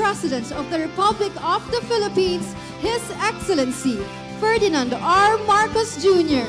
President of the Republic of the Philippines, His Excellency Ferdinand R. Marcos Jr.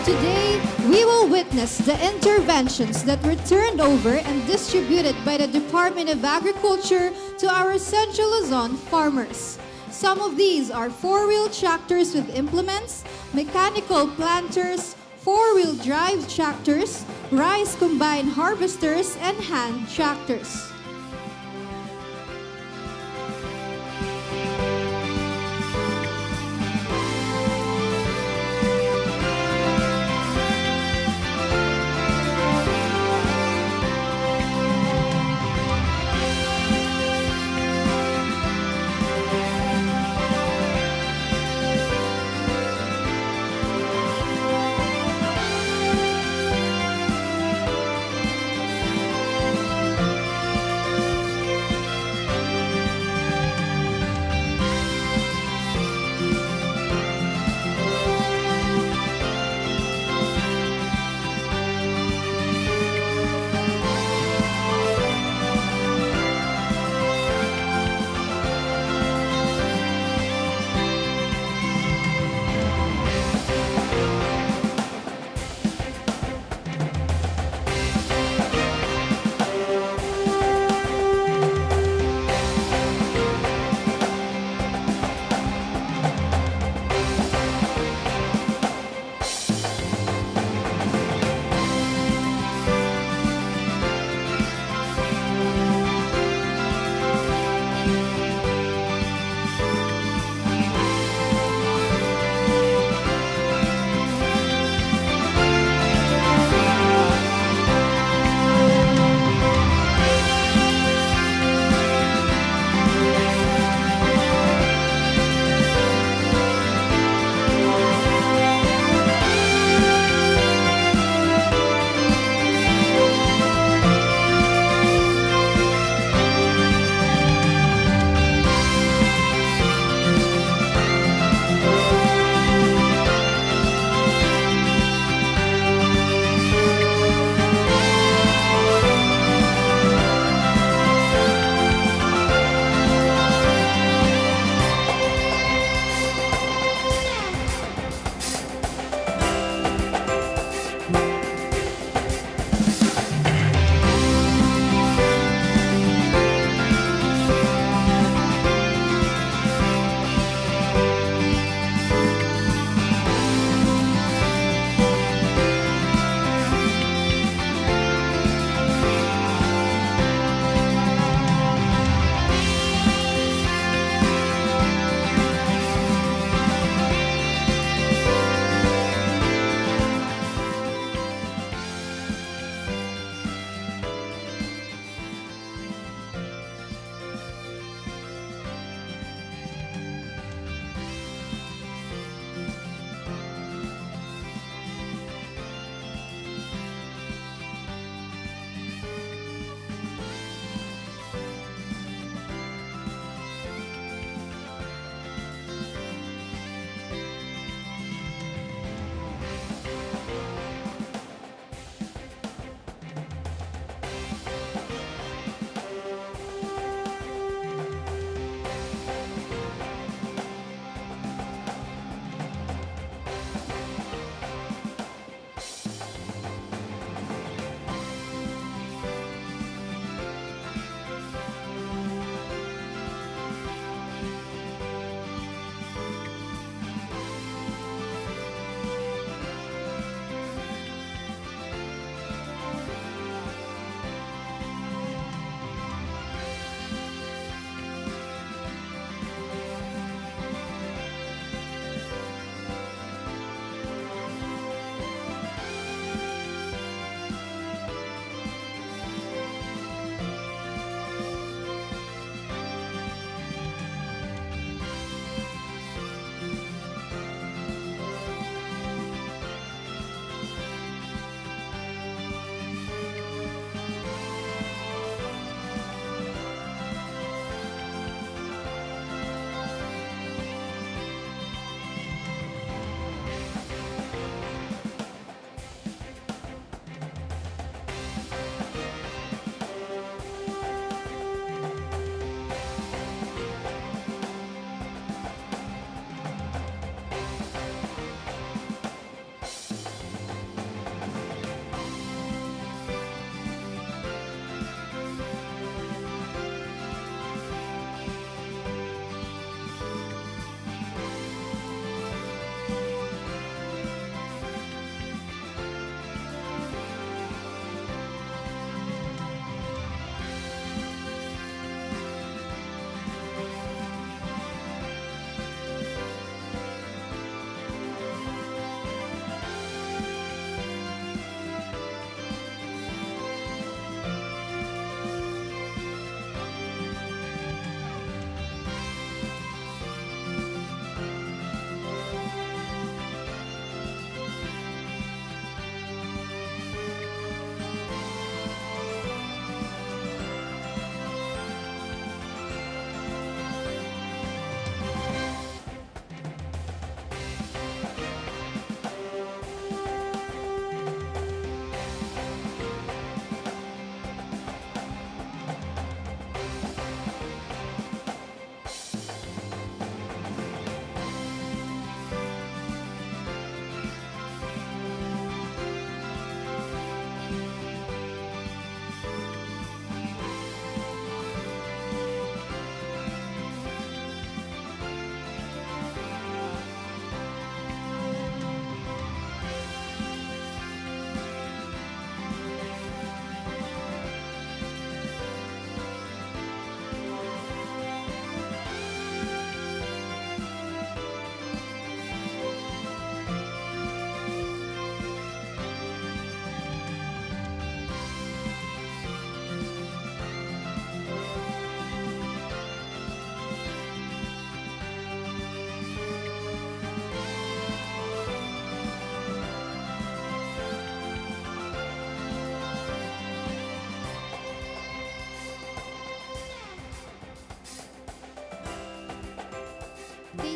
Today, we will witness the interventions that were turned over and distributed by the Department of Agriculture to our Central Luzon farmers. Some of these are four-wheel tractors with implements, mechanical planters, four-wheel drive tractors, rice combine harvesters, and hand tractors.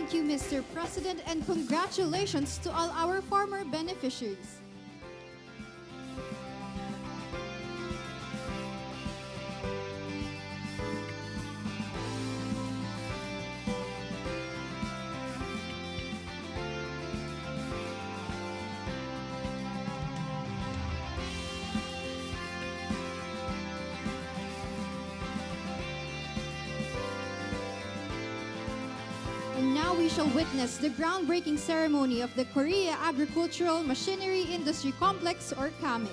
Thank you, Mr. President, and congratulations to all our farmer beneficiaries. And now we shall witness the groundbreaking ceremony of the Korea Agricultural Machinery Industry Complex, or KAMIC.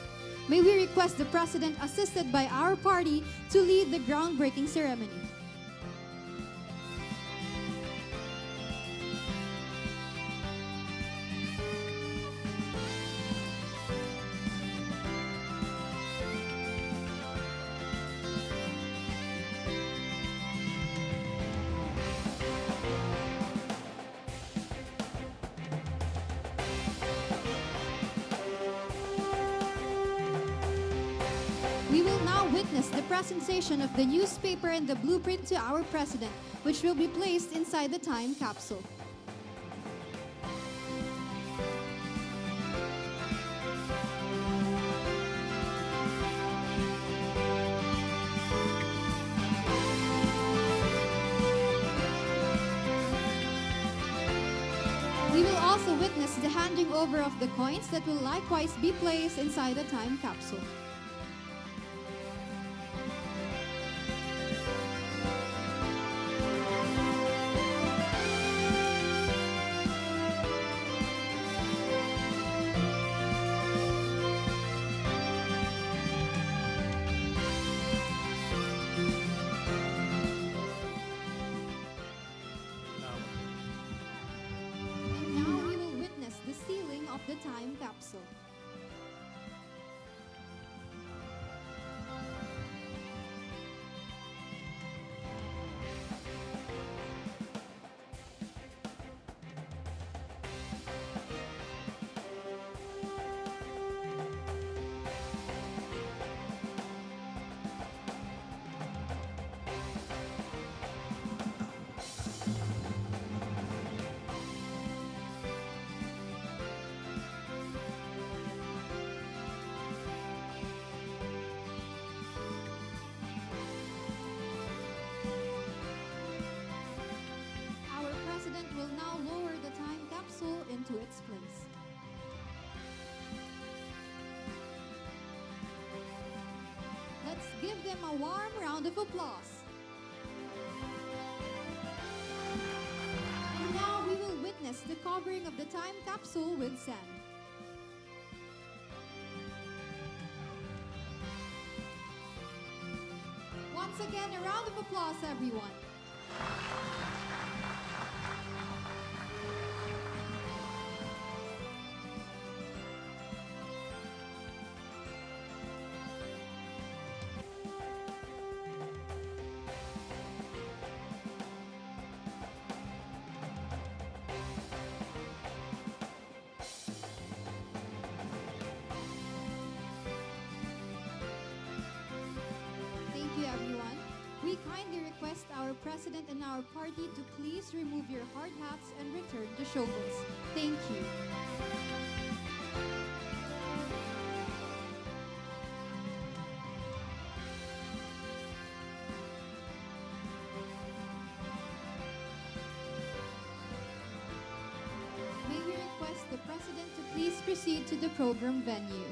May we request the President, assisted by our party, to lead the groundbreaking ceremony. We will now witness the presentation of the newspaper and the blueprint to our President, which will be placed inside the time capsule. We will also witness the handing over of the coins that will likewise be placed inside the time capsule. Now we will witness the sealing of the time capsule. Our President will now lower the time capsule into its place. Let's give them a warm round of applause. And now we will witness the covering of the time capsule with sand. Once again, a round of applause, everyone. Thank you, everyone. We kindly request our President and our party to please remove your hard hats and return to shovels. Thank you. May we request the President to please proceed to the program venue.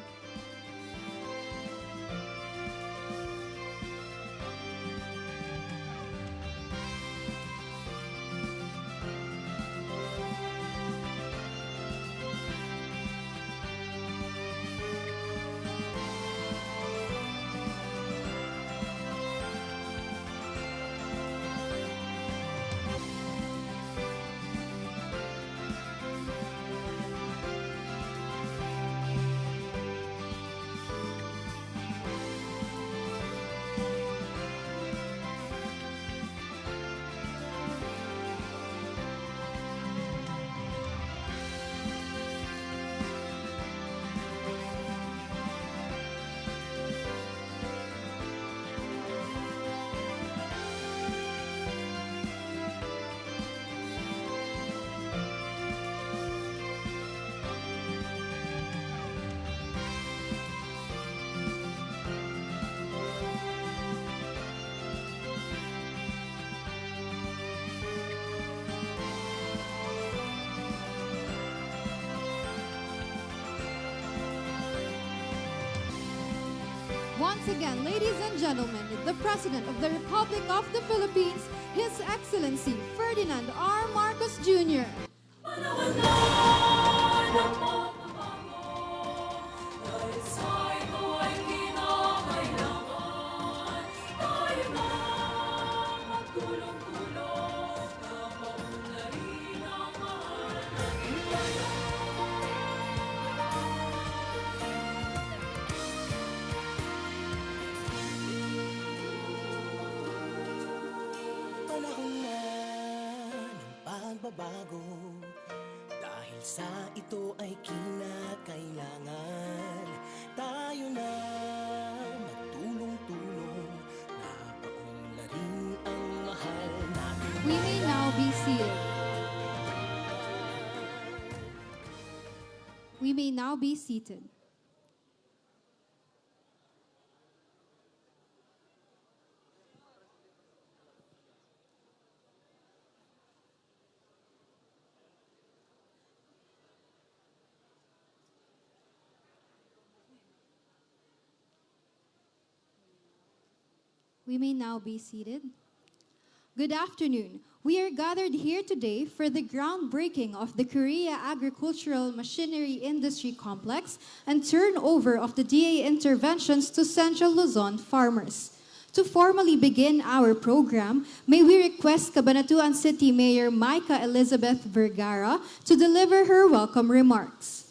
Once again, ladies and gentlemen, the President of the Republic of the Philippines, His Excellency Ferdinand R. Marcos Jr. Pagbabago dahil sa ito ay kinakailangan tayo na magtulong-tulong na paunlarin ang mahal natin. We may now be seated. We may now be seated. We may now be seated. Good afternoon. We are gathered here today for the groundbreaking of the Korea Agricultural Machinery Industry Complex and turnover of the DA interventions to Central Luzon farmers. To formally begin our program, may we request Cabanatuan City Mayor Micah Elizabeth Vergara to deliver her welcome remarks.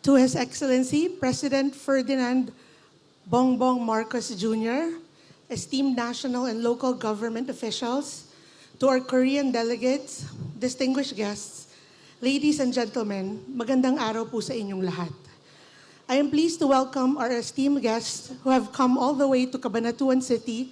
To His Excellency President Ferdinand Bongbong Marcos Jr., esteemed national and local government officials, to our Korean delegates, distinguished guests, ladies and gentlemen, magandang araw po sa inyong lahat. I am pleased to welcome our esteemed guests who have come all the way to Cabanatuan City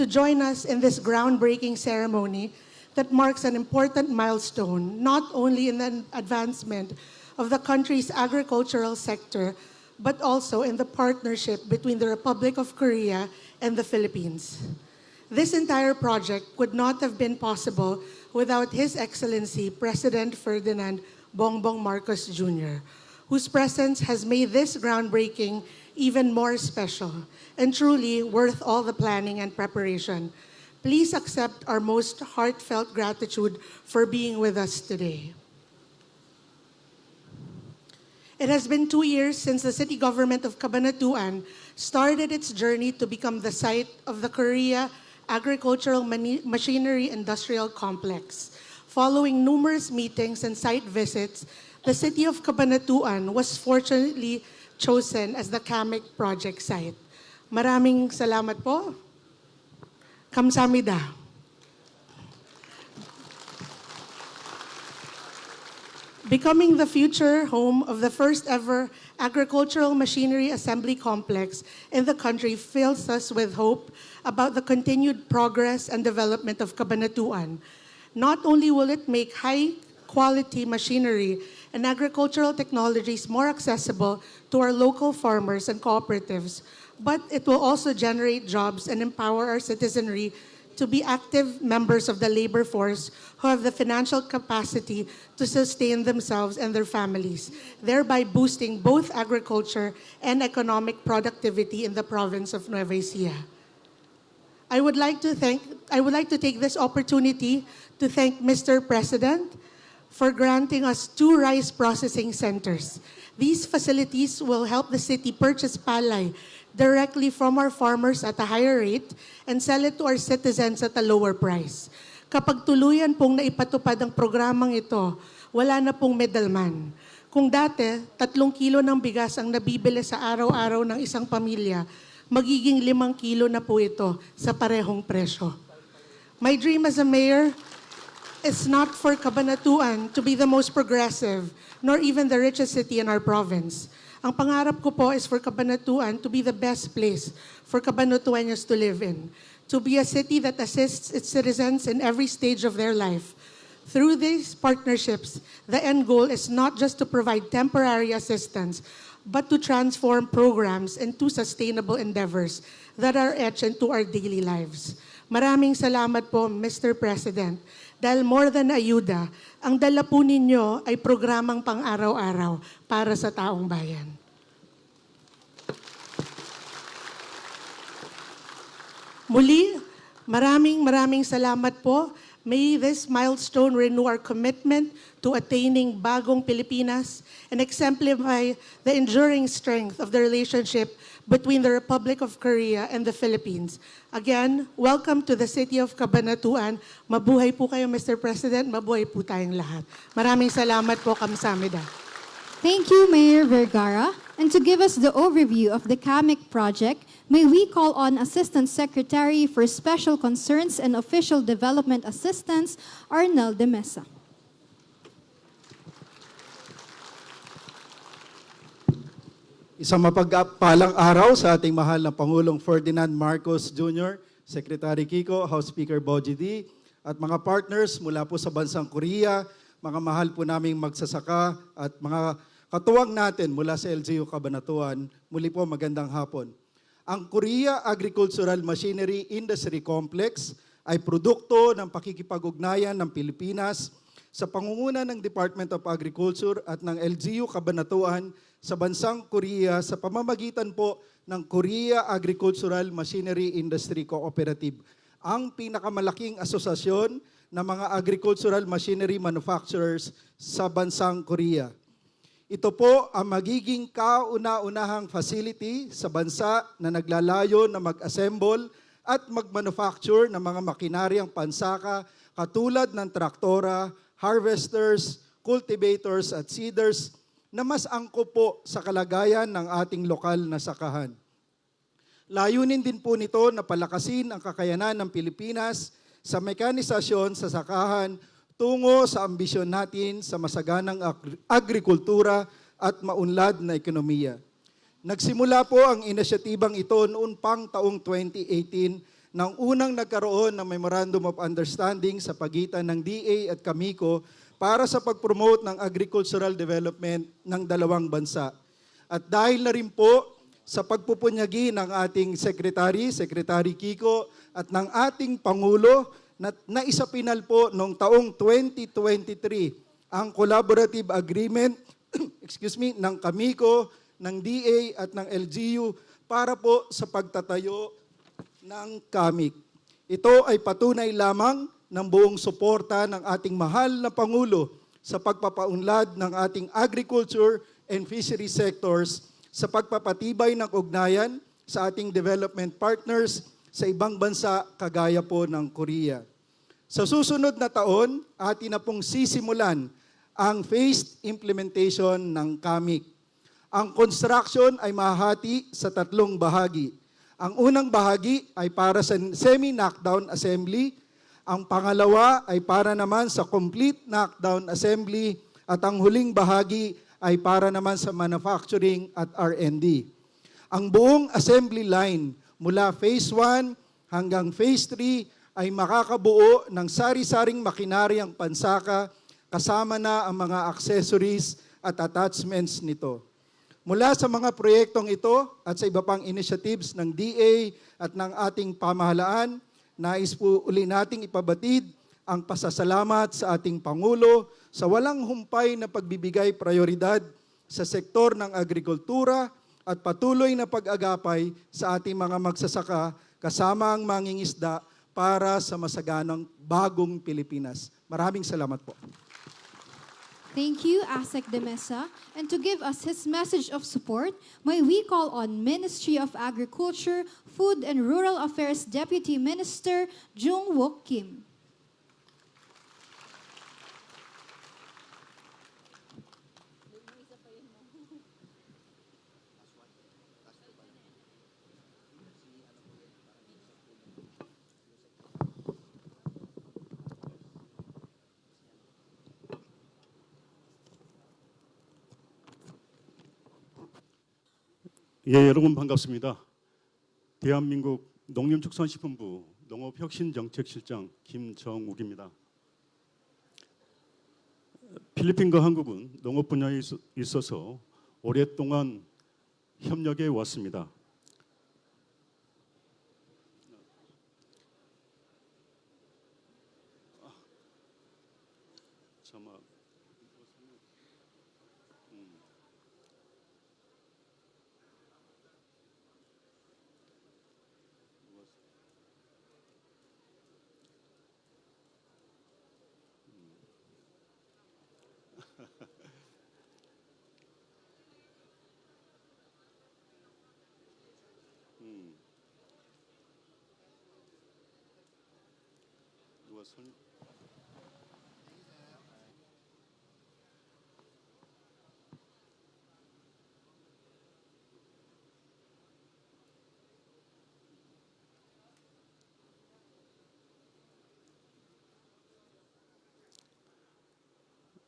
to join us in this groundbreaking ceremony that marks an important milestone, not only in the advancement of the country's agricultural sector, but also in the partnership between the Republic of Korea and the Philippines. This entire project would not have been possible without His Excellency President Ferdinand Bongbong Marcos Jr., whose presence has made this groundbreaking even more special and truly worth all the planning and preparation. Please accept our most heartfelt gratitude for being with us today. It has been 2 years since the city government of Cabanatuan started its journey to become the site of the Korea Agricultural Machinery Industrial Complex. Following numerous meetings and site visits, the city of Cabanatuan was fortunately chosen as the KAMIC project site. Maraming salamat po. Kamsahamnida. Becoming the future home of the first ever agricultural machinery assembly complex in the country fills us with hope about the continued progress and development of Cabanatuan. Not only will it make high-quality machinery and agricultural technologies more accessible to our local farmers and cooperatives, but it will also generate jobs and empower our citizenry to be active members of the labor force who have the financial capacity to sustain themselves and their families, thereby boosting both agriculture and economic productivity in the province of Nueva Ecija. I would like to take this opportunity to thank Mr. President for granting us 2 rice processing centers. These facilities will help the city purchase palay directly from our farmers at a higher rate and sell it to our citizens at a lower price. Kapag tuluyan pong naipatupad ang programang ito, wala na pong middleman. Kung dati, 3 kilo ng bigas ang nabibili sa araw-araw ng isang pamilya, magiging 5 kilo na po ito sa parehong presyo. My dream as a mayor is not for Cabanatuan to be the most progressive, nor even the richest city in our province. Ang pangarap ko po is for Cabanatuan to be the best place for Cabanatueños to live in, to be a city that assists its citizens in every stage of their life. Through these partnerships, the end goal is not just to provide temporary assistance, but to transform programs into sustainable endeavors that are etched into our daily lives. Maraming salamat po, Mr. President. Dahil more than ayuda, ang dala po ninyo ay programang pang-araw-araw para sa taong bayan. Muli, maraming salamat po. May this milestone renew our commitment to attaining bagong Pilipinas and exemplify the enduring strength of the relationship between the Republic of Korea and the Philippines. Again, welcome to the city of Cabanatuan. Mabuhay po kayo, Mr. President. Mabuhay po tayong lahat. Maraming salamat po, kamsahamnida. Thank you, Mayor Vergara. And to give us the overview of the KAMIC project, may we call on Assistant Secretary for Special Concerns and Official Development Assistance, Arnel de Mesa. Isang mapagpalang araw sa ating mahal na Pangulong Ferdinand Marcos Jr., Secretary Kiko, House Speaker Boji D, at mga partners mula po sa bansang Korea, mga mahal po naming magsasaka at mga katuwang natin mula sa LGU Cabanatuan. Muli po magandang hapon. Ang Korea Agricultural Machinery Industry Complex ay produkto ng pakikipag-ugnayan ng Pilipinas sa pangunguna ng Department of Agriculture at ng LGU Cabanatuan sa bansang Korea sa pamamagitan po ng Korea Agricultural Machinery Industry Cooperative, ang pinakamalaking asosasyon ng mga agricultural machinery manufacturers sa bansang Korea. Ito po ang magiging kauna-unahang facility sa bansa na naglalayo na mag-assemble at mag-manufacture ng mga makinaryang pansaka katulad ng traktora, harvesters, cultivators at seeders na mas angkop po sa kalagayan ng ating lokal na sakahan. Layunin din po nito na palakasin ang kakayanan ng Pilipinas sa mekanisasyon sa sakahan tungo sa ambisyon natin sa masaganang agrikultura at maunlad na ekonomiya. Nagsimula po ang inisyatibang ito noon pang taong 2018 nang unang nagkaroon ng Memorandum of Understanding sa pagitan ng DA at KAMICO para sa pag-promote ng agricultural development ng dalawang bansa. At dahil na rin po sa pagpupunyagi ng ating Secretary Kiko at ng ating Pangulo, na isapinal po noong taong 2023 ang collaborative agreement ng KAMICO, ng DA at ng LGU para po sa pagtatayo ng KAMIC. Ito ay patunay lamang ng buong suporta ng ating mahal na Pangulo sa pagpapaunlad ng ating agriculture and fishery sectors sa pagpapatibay ng ugnayan sa ating development partners sa ibang bansa kagaya po ng Korea. Sa susunod na taon, atin na pong sisimulan ang phased implementation ng KAMIC. Ang construction ay mahati sa tatlong bahagi. Ang unang bahagi ay para sa semi-knockdown assembly, ang pangalawa ay para naman sa complete knockdown assembly, at ang huling bahagi ay para naman sa manufacturing at R&D. Ang buong assembly line mula phase 1 hanggang phase 3 ay makakabuo ng sari-saring makinaryang pansaka kasama na ang mga accessories at attachments nito. Mula sa mga proyektong ito at sa iba pang initiatives ng DA at ng ating pamahalaan, nais po uli nating ipabatid ang pasasalamat sa ating Pangulo sa walang humpay na pagbibigay prioridad sa sektor ng agrikultura at patuloy na pag-agapay sa ating mga magsasaka kasama ang mangingisda para sa masaganang bagong Pilipinas. Maraming salamat po. Thank you, Asek de Mesa. And to give us his message of support, may we call on Ministry of Agriculture, Food and Rural Affairs Deputy Minister Jung Wook Kim. 예, 여러분 반갑습니다. 대한민국 농림축산식품부 농업혁신정책실장 김정욱입니다. 필리핀과 한국은 농업 분야에 있어서 오랫동안 협력해 왔습니다.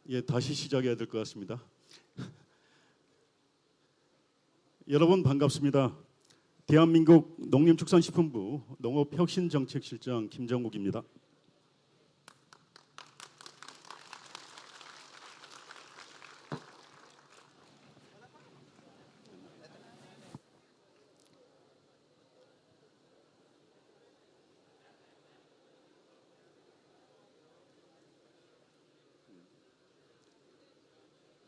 예, 다시 시작해야 될 것 같습니다. 여러분 반갑습니다. 대한민국 농림축산식품부 농업혁신정책실장 김정욱입니다.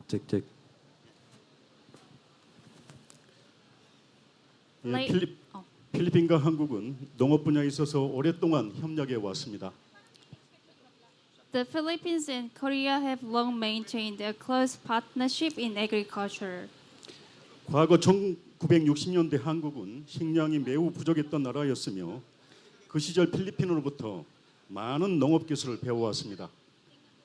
잭잭. 예, Late- 필리핀과 한국은 농업 분야에 있어서 오랫동안 협력해 왔습니다. The Philippines and Korea have long maintained a close partnership in agriculture. 과거 1960년대 한국은 식량이 매우 부족했던 나라였으며 그 시절 필리핀으로부터 많은 농업 기술을 배워왔습니다.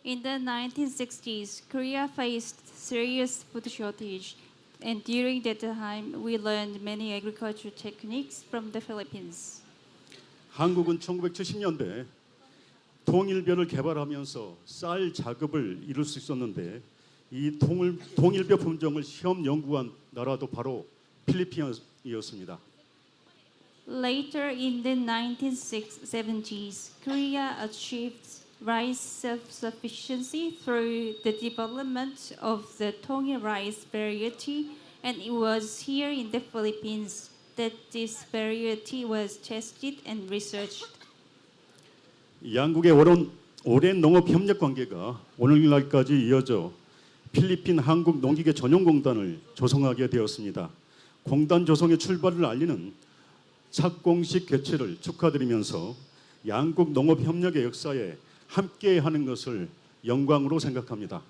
In the 1960s, Korea faced serious food shortage, and during that time, we learned many agricultural techniques from the Philippines. 한국은 1970년대 통일벼를 개발하면서 쌀 작업을 이룰 수 있었는데 이 통일벼 품종을 시험 연구한 나라도 바로 필리핀이었습니다. Later in the 1970s, Korea achieved rice self-sufficiency through the development of the Tongi rice variety, and it was here in the Philippines that this variety was tested and researched. 양국의 오랜 농업 협력 관계가 오늘날까지 이어져 필리핀 한국 농기계 전용공단을 조성하게 되었습니다. 공단 조성의 출발을 알리는 착공식 개최를 축하드리면서 양국 농업 협력의 역사에 함께하는 것을 영광으로 생각합니다.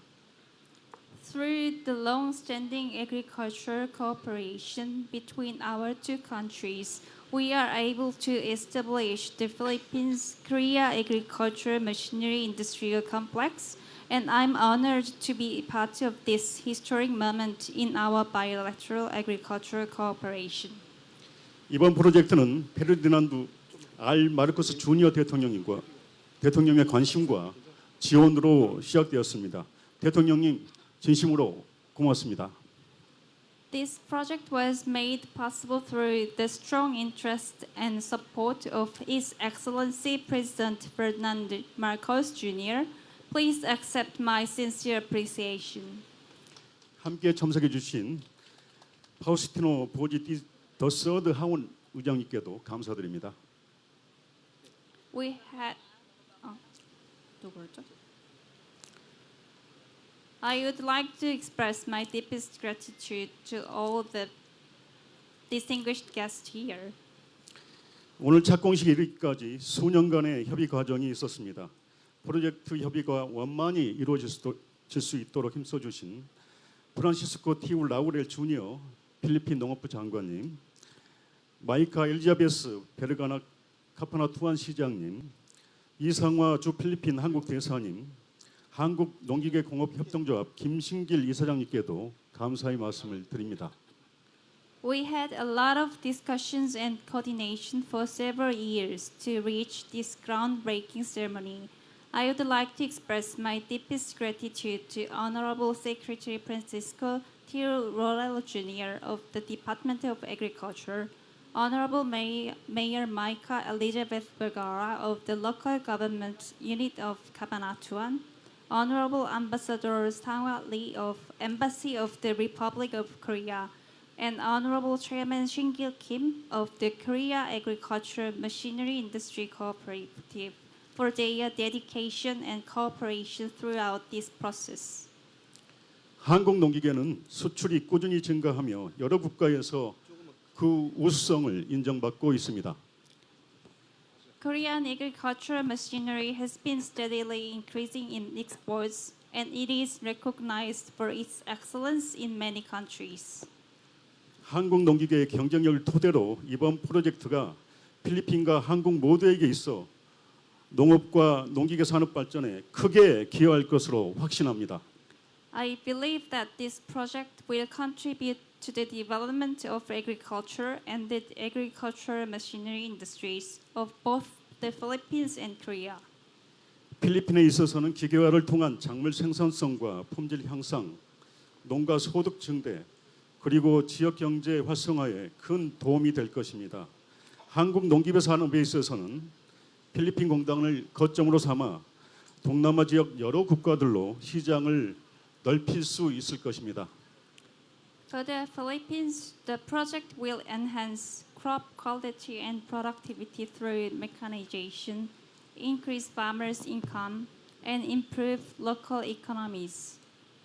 Through the long-standing agricultural cooperation between our two countries, we are able to establish the Philippines-Korea Agricultural Machinery Industrial Complex, and I'm honored to be part of this historic moment in our bilateral agricultural cooperation. 이번 프로젝트는 페르디난두 R 마르코스 주니어 대통령의 관심과 지원으로 시작되었습니다. 대통령님 진심으로 고맙습니다. This project was made possible through the strong interest and support of His Excellency President Ferdinand Marcos Jr. Please accept my sincere appreciation. 함께 참석해 주신 파우스티노 보지 더 서드 하원 의장님께도 감사드립니다. We had 누구죠? I would like to express my deepest gratitude to all the distinguished guests here. 오늘 착공식 이르기까지 수년간의 협의 과정이 있었습니다. 프로젝트 협의가 원만히 이루어질 수 있도록 힘써주신 프란시스코 티우 라우렐 주니어 필리핀 농업부 장관님, 마이카 엘리자베스 베르가나 카파나투안 시장님, 이상화 주 필리핀 한국 대사님, 한국 농기계 공업 협동조합 김신길 이사장님께도 감사의 말씀을 드립니다. We had a lot of discussions and coordination for several years to reach this groundbreaking ceremony. I would like to express my deepest gratitude to Honorable Secretary Francisco Tiro Roel Jr. of the Department of Agriculture, Honorable Mayor Micah Elizabeth Vergara of the Local Government Unit of Cabanatuan, Honorable Ambassador Sang-Hwa Lee of Embassy of the Republic of Korea, and Honorable Chairman Shin Gil Kim of the Korea Agricultural Machinery Industry Cooperative for their dedication and cooperation throughout this process. 한국 농기계는 수출이 꾸준히 증가하며 여러 국가에서 그 우수성을 인정받고 있습니다. Korean agricultural machinery has been steadily increasing in exports, and it is recognized for its excellence in many countries. 한국 농기계의 경쟁력을 토대로 이번 프로젝트가 필리핀과 한국 모두에게 있어 농업과 농기계 산업 발전에 크게 기여할 것으로 확신합니다. I believe that this project will contribute to the development of agriculture and the agricultural machinery industries of both the Philippines and Korea. 필리핀에 있어서는 기계화를 통한 작물 생산성과 품질 향상, 농가 소득 증대, 그리고 지역 경제 활성화에 큰 도움이 될 것입니다. 한국 농기계 산업에 있어서는 필리핀 공단을 거점으로 삼아 동남아 지역 여러 국가들로 시장을 넓힐 수 있을 것입니다. For the Philippines, the project will enhance crop quality and productivity through mechanization, increase farmers' income, and improve local economies.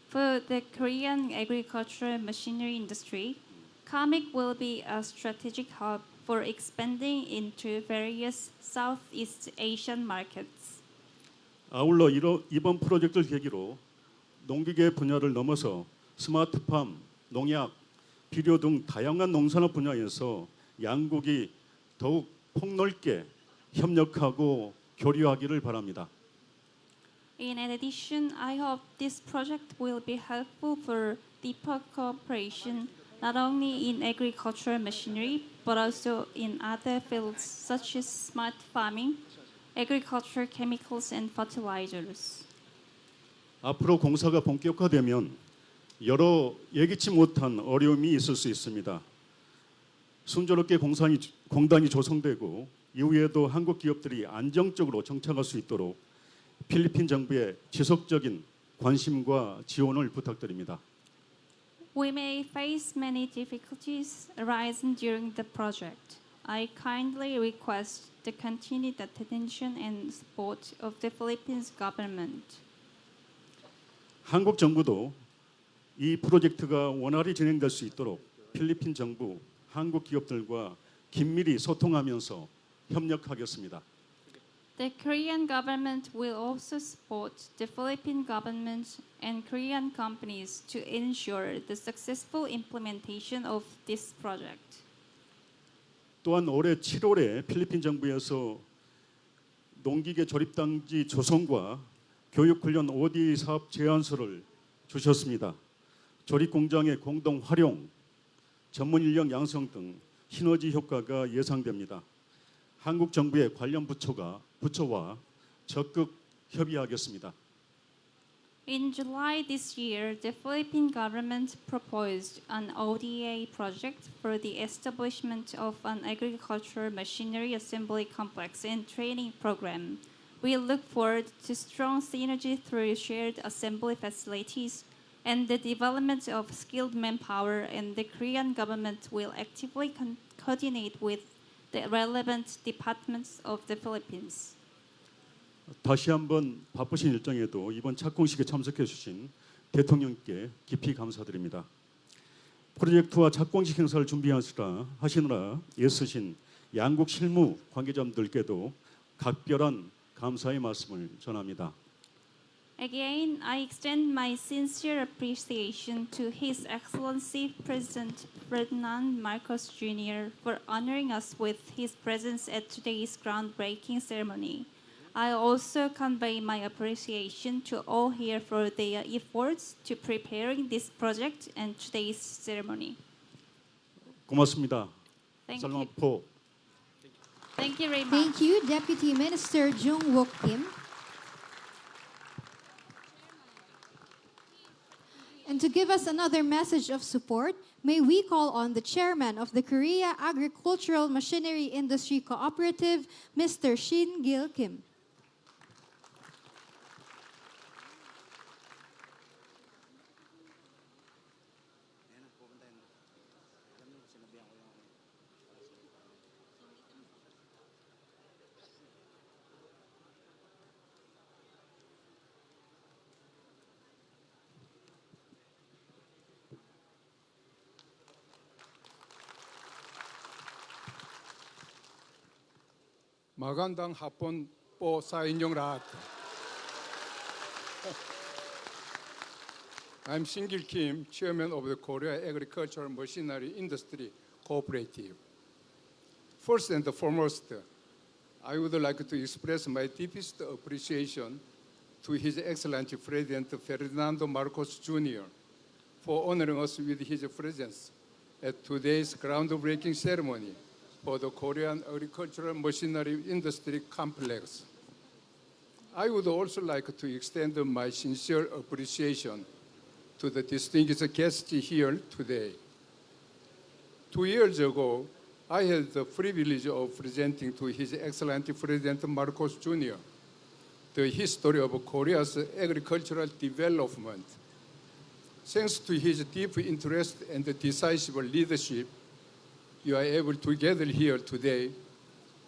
For the Korean agricultural machinery industry, KAMIC will be a strategic hub for expanding into various Southeast Asian markets. 아울러 이번 프로젝트를 계기로 농기계 분야를 넘어서 스마트팜, 농약, 비료 등 다양한 농산업 분야에서 양국이 더욱 폭넓게 협력하고 교류하기를 바랍니다. In addition, I hope this project will be helpful for deeper cooperation not only in agricultural machinery but also in other fields such as smart farming, agricultural chemicals and fertilizers. 앞으로 공사가 본격화되면 여러 예기치 못한 어려움이 있을 수 있습니다. 순조롭게 공단이 조성되고 이후에도 한국 기업들이 안정적으로 정착할 수 있도록 필리핀 정부의 지속적인 관심과 지원을 부탁드립니다. We may face many difficulties arising during the project. I kindly request the continued attention and support of the Philippines government. 한국 정부도 이 프로젝트가 원활히 진행될 수 있도록 필리핀 정부, 한국 기업들과 긴밀히 소통하면서 협력하겠습니다. The Korean government will also support the Philippine government and Korean companies to ensure the successful implementation of this project. 또한 올해 7월에 필리핀 정부에서 농기계 조립 단지 조성과 교육 훈련 ODA 사업 제안서를 주셨습니다. 조립 공장의 공동 활용, 전문 인력 양성 등 시너지 효과가 예상됩니다. 한국 정부의 관련 부처와 적극 협의하겠습니다. In July this year, the Philippine government proposed an ODA project for the establishment of an agricultural machinery assembly complex and training program. We look forward to strong synergy through shared assembly facilities and the development of skilled manpower, and the Korean government will actively coordinate with the relevant departments of the Philippines. 다시 한번 바쁘신 일정에도 이번 착공식에 참석해 주신 대통령께 깊이 감사드립니다. 프로젝트와 착공식 행사를 하시느라 애쓰신 양국 실무 관계자분들께도 각별한 감사의 말씀을 전합니다. Again, I extend my sincere appreciation to His Excellency President Ferdinand Marcos Jr. for honoring us with his presence at today's groundbreaking ceremony. I also convey my appreciation to all here for their efforts to preparing this project and today's ceremony. 고맙습니다. Thank you. 살만포. Thank you very much. Thank you, Deputy Minister Jung Wook Kim. And to give us another message of support, may we call on the chairman of the Korea Agricultural Machinery Industry Cooperative, Mr. Shin Gil Kim. Magandang hapon po sa inyong lahat. I'm Shin-gil Kim, Chairman of the Korea Agricultural Machinery Industry Cooperative. First and foremost, I would like to express my deepest appreciation to His Excellency President Ferdinand Marcos Jr. for honoring us with his presence at today's groundbreaking ceremony for the Korean Agricultural Machinery Industry Complex. I would also like to extend my sincere appreciation to the distinguished guests here today. 2 years ago, I had the privilege of presenting to His Excellency President Marcos Jr. the history of Korea's agricultural development. Thanks to his deep interest and decisive leadership, you are able to gather here today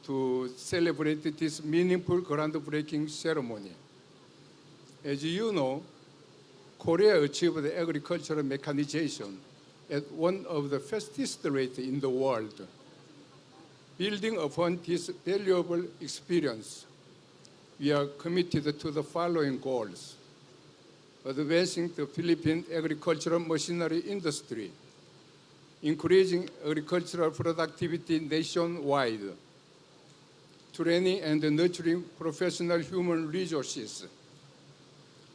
to celebrate this meaningful groundbreaking ceremony. As you know, Korea achieved agricultural mechanization at one of the fastest rates in the world. Building upon this valuable experience, we are committed to the following goals: advancing the Philippine agricultural machinery industry, increasing agricultural productivity nationwide, training and nurturing professional human resources,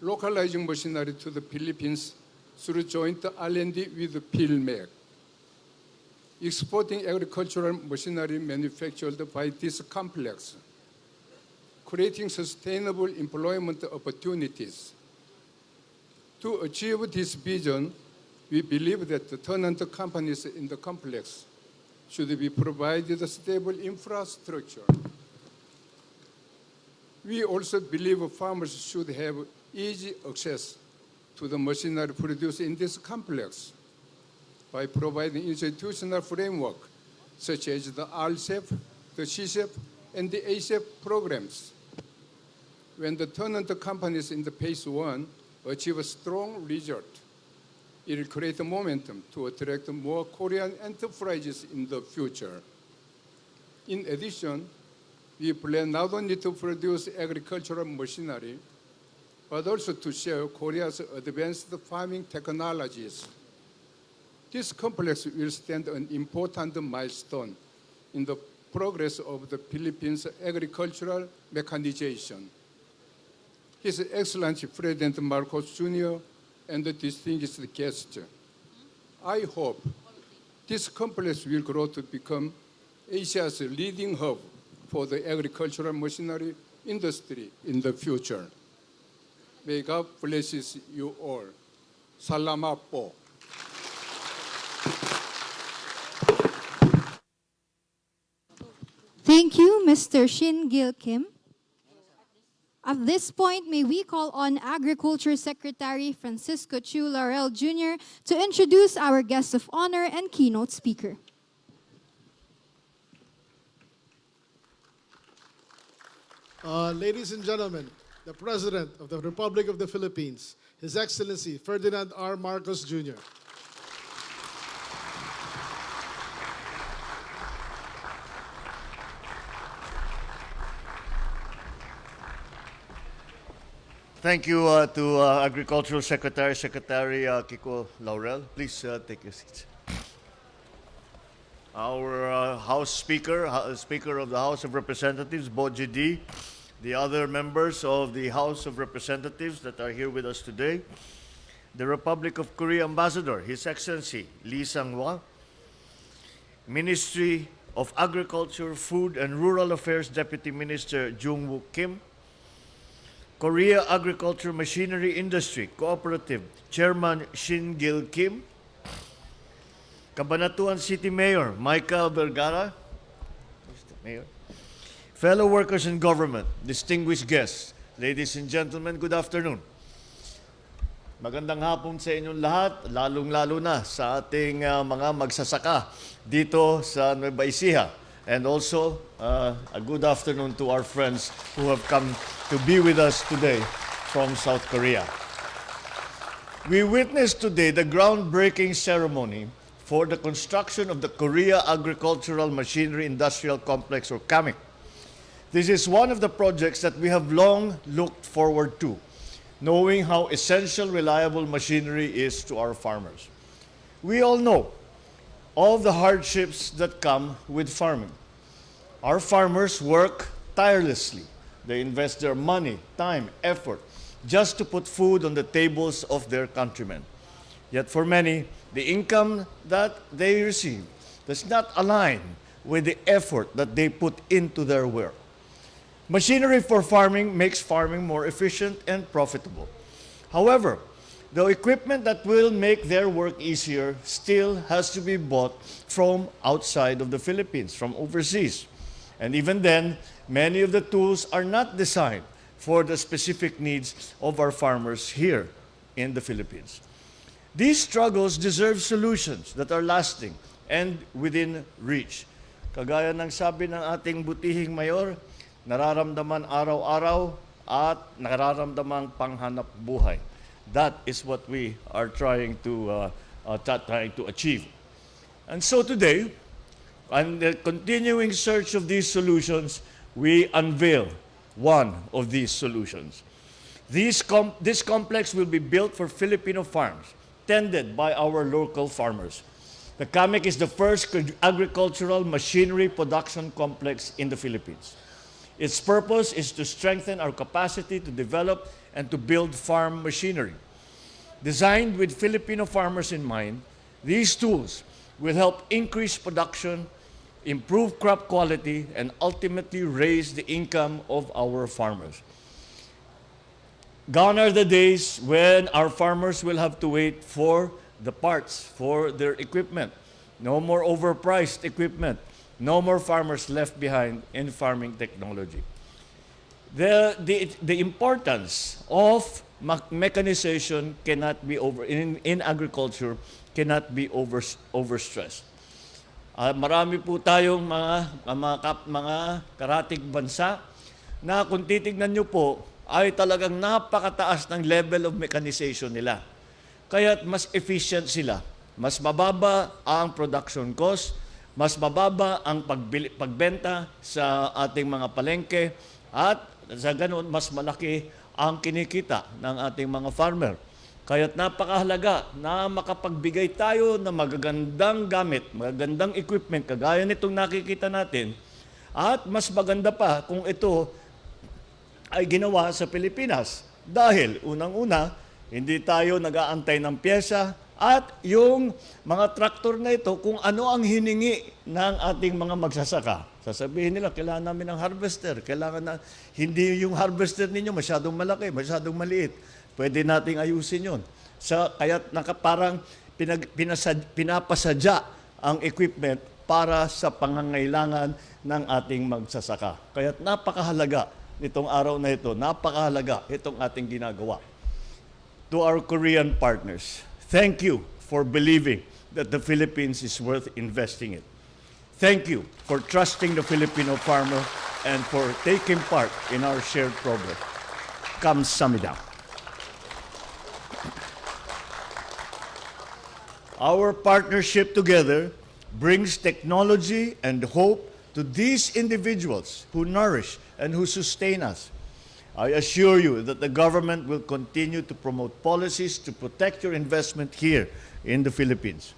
localizing machinery to the Philippines through joint R&D with PhilMec, exporting agricultural machinery manufactured by this complex, creating sustainable employment opportunities. To achieve this vision, we believe that the tenant companies in the complex should be provided a stable infrastructure. We also believe farmers should have easy access to the machinery produced in this complex by providing institutional framework such as the RCEP, the CCEP, and the ACEP programs. When the tenant companies in the phase 1 achieve a strong result, it will create a momentum to attract more Korean enterprises in the future. In addition, we plan not only to produce agricultural machinery, but also to share Korea's advanced farming technologies. This complex will stand an important milestone in the progress of the Philippines' agricultural mechanization. His Excellency President Marcos Jr. and the distinguished guests, I hope this complex will grow to become Asia's leading hub for the agricultural machinery industry in the future. May God bless you all. Salamat po. Thank you, Mr. Shin-gil Kim. At this point, may we call on Agriculture Secretary Francisco Chu Laurel Jr. to introduce our guest of honor and keynote speaker. Ladies and gentlemen, the President of the Republic of the Philippines, His Excellency Ferdinand R. Marcos Jr. Thank you to Agricultural Secretary Kiko Laurel. Please take your seats. Our House Speaker, Speaker of the House of Representatives, Boji D, the other members of the House of Representatives that are here with us today, the Republic of Korea Ambassador, His Excellency Lee Sang-hwa, Ministry of Agriculture, Food and Rural Affairs Deputy Minister Jung-woo Kim, Korea Agriculture Machinery Industry Cooperative Chairman Shin-gil Kim, Cabanatuan City Mayor Micah Vergara, Mayor, fellow workers in government, distinguished guests, ladies and gentlemen, good afternoon. Magandang hapon sa inyong lahat, lalong-lalo na sa ating mga magsasaka dito sa Nueva Ecija. And also, a good afternoon to our friends who have come to be with us today from South Korea. We witnessed today the groundbreaking ceremony for the construction of the Korea Agricultural Machinery Industrial Complex, or KAMIC. This is one of the projects that we have long looked forward to, knowing how essential reliable machinery is to our farmers. We all know all the hardships that come with farming. Our farmers work tirelessly. They invest their money, time, effort, just to put food on the tables of their countrymen. Yet for many, the income that they receive does not align with the effort that they put into their work. Machinery for farming makes farming more efficient and profitable. However, the equipment that will make their work easier still has to be bought from outside of the Philippines, from overseas. And even then, many of the tools are not designed for the specific needs of our farmers here in the Philippines. These struggles deserve solutions that are lasting and within reach. Kagaya ng sabi ng ating butihing mayor, nararamdaman araw-araw at nararamdaman panghanap buhay. That is what we are trying to achieve. And so today, on the continuing search of these solutions, we unveil one of these solutions. This complex will be built for Filipino farms, tended by our local farmers. The KAMIC is the first agricultural machinery production complex in the Philippines. Its purpose is to strengthen our capacity to develop and to build farm machinery. Designed with Filipino farmers in mind, these tools will help increase production, improve crop quality, and ultimately raise the income of our farmers. Gone are the days when our farmers will have to wait for the parts for their equipment. No more overpriced equipment. No more farmers left behind in farming technology. The importance of mechanization cannot be in agriculture cannot be overstressed. Marami po tayong mga karatig bansa na kung titignan nyo po ay talagang napakataas ng level of mechanization nila. Kaya mas efficient sila. Mas mababa ang production cost, mas mababa ang pagbenta sa ating mga palengke, at sa ganun, mas malaki ang kinikita ng ating mga farmer. Kaya't napakahalaga na makapagbigay tayo ng magagandang gamit, magagandang equipment, kagaya nitong nakikita natin, at mas maganda pa kung ito ay ginawa sa Pilipinas. Dahil unang-una, hindi tayo nag-aantay ng pyesa, at yung mga traktor na ito, kung ano ang hiningi ng ating mga magsasaka. Sasabihin nila, kailangan namin ng harvester. Kailangan na, hindi yung harvester ninyo masyadong malaki, masyadong maliit. Pwede nating ayusin yun. Kaya parang pinapasadya ang equipment para sa pangangailangan ng ating magsasaka. Kaya napakahalaga nitong araw na ito, napakahalaga itong ating ginagawa. To our Korean partners, thank you for believing that the Philippines is worth investing in. Thank you for trusting the Filipino farmer and for taking part in our shared progress. Kamsahamnida. Our partnership together brings technology and hope to these individuals who nourish and who sustain us. I assure you that the government will continue to promote policies to protect your investment here in the Philippines.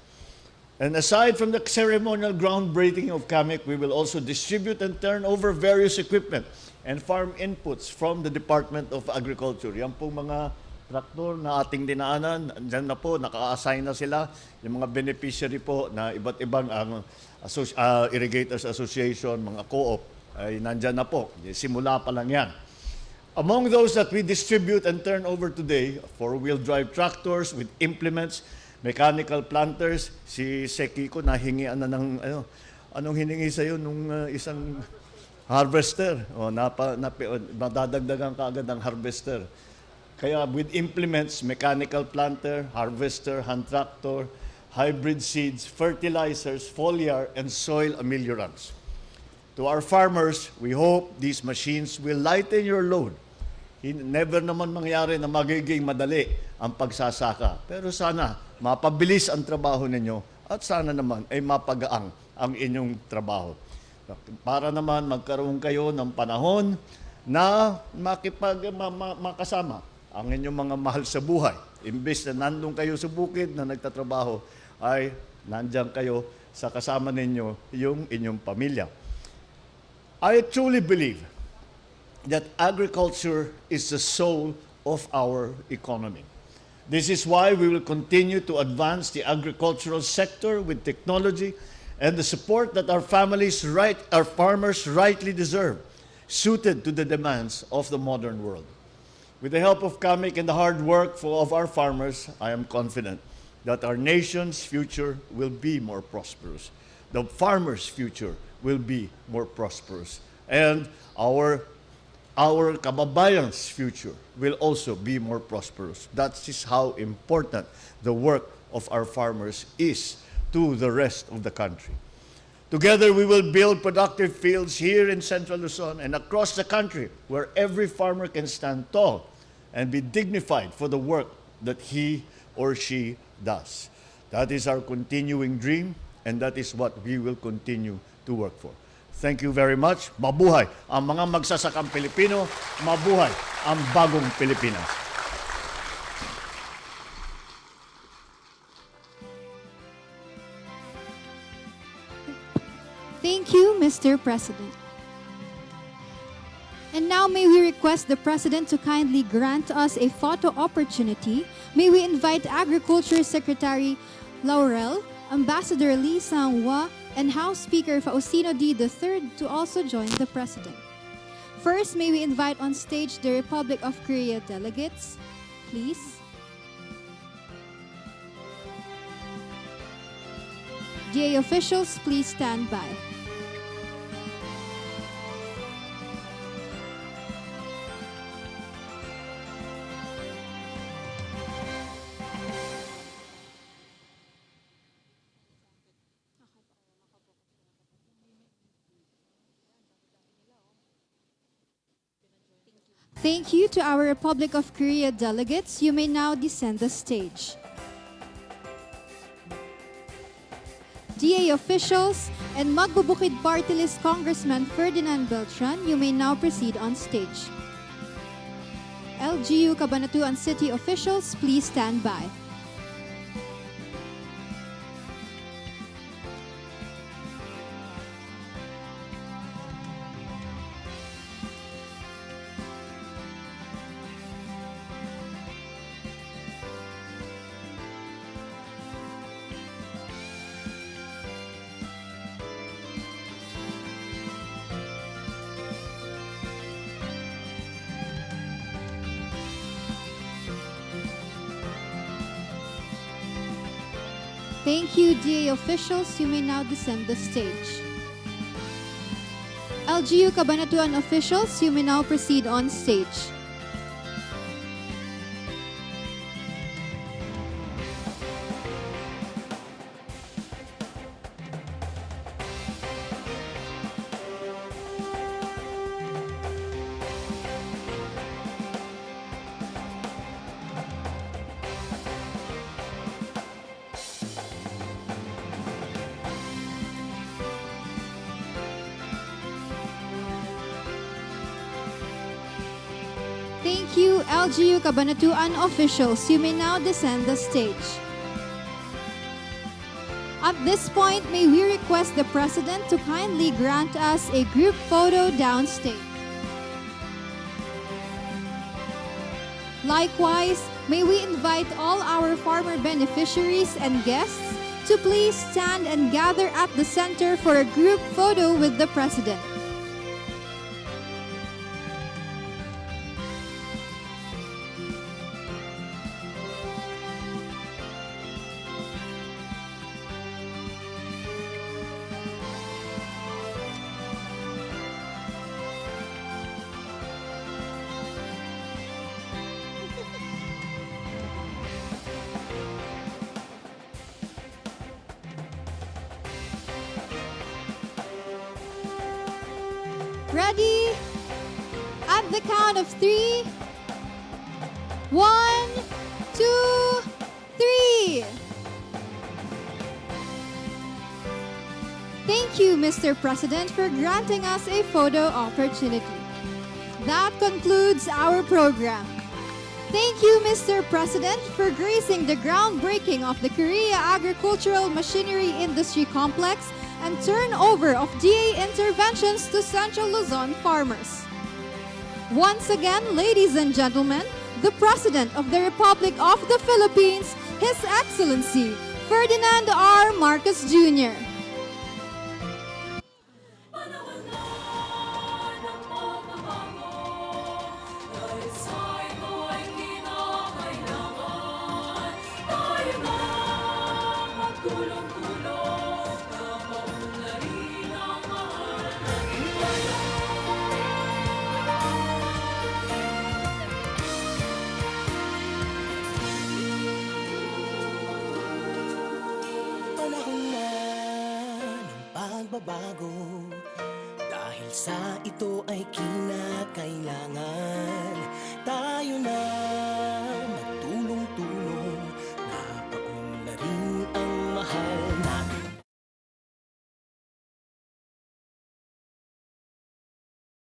And aside from the ceremonial groundbreaking of KAMIC, we will also distribute and turn over various equipment and farm inputs from the Department of Agriculture. Yan po mga traktor na ating dinaanan, dyan na po, naka-assign na sila. Yung mga beneficiary po na iba't ibang Irrigators Association, mga co-op, ay nandyan na po. Simula pa lang yan. Among those that we distribute and turn over today, four-wheel drive tractors with implements, mechanical planters, si Sekiko nahingian na ng, anong hiningi sa'yo nung isang harvester? Madadagdagan ka agad ng harvester. Kaya with implements, mechanical planter, harvester, hand tractor, hybrid seeds, fertilizers, foliar, and soil ameliorants. To our farmers, we hope these machines will lighten your load. Never naman mangyari na magiging madali ang pagsasaka. Pero sana mapabilis ang trabaho ninyo at sana naman ay mapagaang ang inyong trabaho. para naman magkaroon kayo ng panahon na makasama ang inyong mga mahal sa buhay. Imbes na nandun kayo sa bukid na nagtatrabaho, ay nandyan kayo sa kasama ninyo yung inyong pamilya. I truly believe that agriculture is the soul of our economy. This is why we will continue to advance the agricultural sector with technology and the support that our farmers rightly deserve, suited to the demands of the modern world. With the help of KAMIC and the hard work of our farmers, I am confident that our nation's future will be more prosperous. The farmers' future will be more prosperous. And our kababayan's future will also be more prosperous. That is how important the work of our farmers is to the rest of the country. Together, we will build productive fields here in Central Luzon and across the country where every farmer can stand tall and be dignified for the work that he or she does. That is our continuing dream, and that is what we will continue to work for. Thank you very much. Mabuhay ang mga magsasakang Pilipino. Mabuhay ang bagong Pilipinas. Thank you, Mr. President. And now may we request the President to kindly grant us a photo opportunity. May we invite Agriculture Secretary Laurel, Ambassador Lee Sang-hwa, and House Speaker Faustino D. III to also join the President. First, may we invite on stage the Republic of Korea delegates, please. DA officials, please stand by. Thank you to our Republic of Korea delegates. You may now descend the stage. DA officials and Magbubukid Party List Congressman Ferdinand Beltran, you may now proceed on stage. LGU Cabanatuan City officials, please stand by. Thank you, DA officials. You may now descend the stage. LGU Cabanatuan officials, you may now proceed on stage. Thank you, LGU Cabanatuan officials. You may now descend the stage. At this point, may we request the President to kindly grant us a group photo downstage. Likewise, may we invite all our farmer beneficiaries and guests to please stand and gather at the center for a group photo with the President. Ready? At the count of 3. 1, 2, 3. Thank you, Mr. President, for granting us a photo opportunity. That concludes our program. Thank you, Mr. President, for gracing the groundbreaking of the Korea Agricultural Machinery Industry Complex and turnover of DA interventions to Central Luzon farmers. Once again, ladies and gentlemen, the President of the Republic of the Philippines, His Excellency Ferdinand R. Marcos Jr. Panahon na ng pagbabago, dahil sa ito ay kinakailangan